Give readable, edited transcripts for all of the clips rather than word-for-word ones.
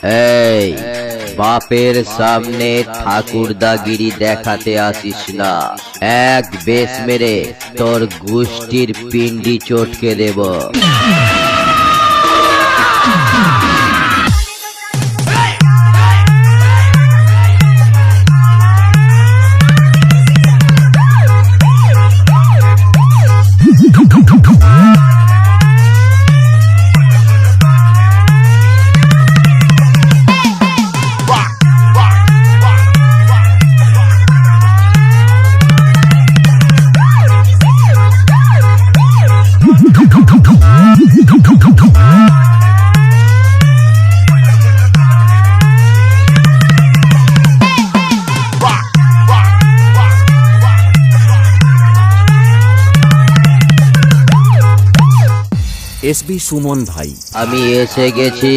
এই বাপের সামনে ঠাকুরদাগিরি দেখাতে আসিস না। এক বেশ মেরে তোর গুষ্টির পিন্ডি চটকে দেব। এসবি সুমন ভাই, আমি এসে গেছি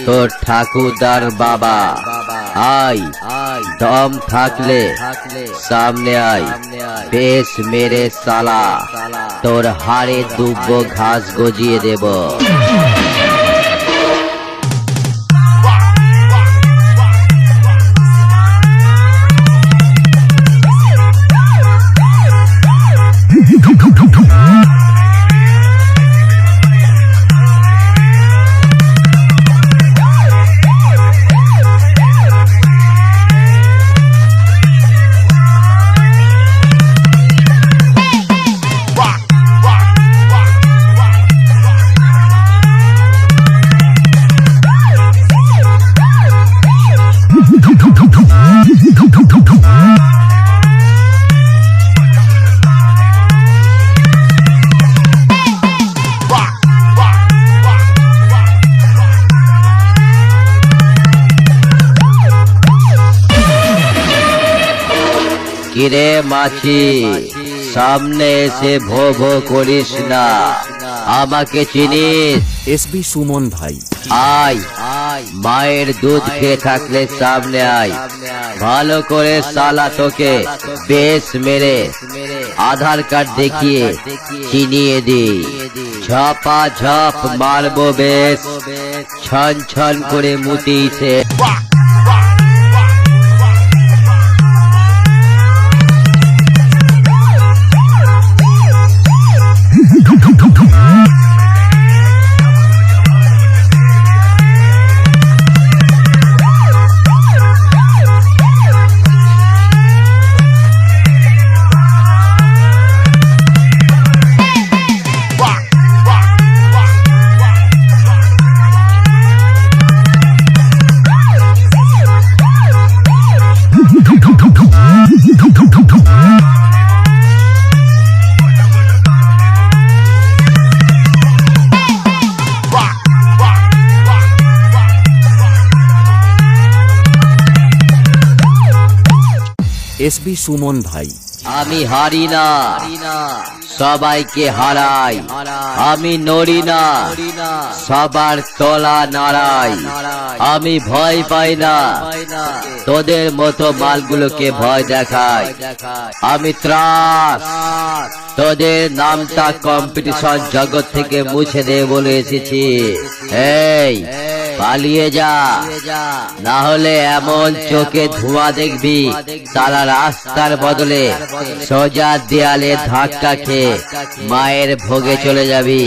তোর ঠাকুরদার বাবা। আয়, দম থাকলে সামনে আয়। বেশ মেরে সালা তোর হাড়ে দুব্বো ঘাস গজিয়ে দেব। কিরে মাছি, সামনে এসে ভো ভো করিস না। আমাকে চিনিস? এসবি সুমন ভাই, আয়, মায়ের দুধ খেয়ে থাকলে সামনে আয়। ভালো করে সালা তোকে বেশ মেরে আধার কার্ড দেখিয়ে চিনিয়ে দি। ঝপা ঝপ মারবো বেশ, ছন ছন করে মুতিছে। এসবি সুমন ভাই, আমি হারি না, সবাইকে হারাই। আমি নড়ি না, সবার তলা নাড়াই। আমি ভয় পাই না, তোদের মতো মালগুলোকে ভয় দেখাই। আমি ত্রাস, তোদের নামটা কম্পিটিশন জগৎ থেকে মুছে দে বলে এসেছি। এই পালিয়ে যা, না হলে এমন চোখে ধোঁয়া দেখবি সারা রাস্তার বদলে সোজা দেয়ালে ধাক্কা খেয়ে মায়ের ভোগে চলে যাবি।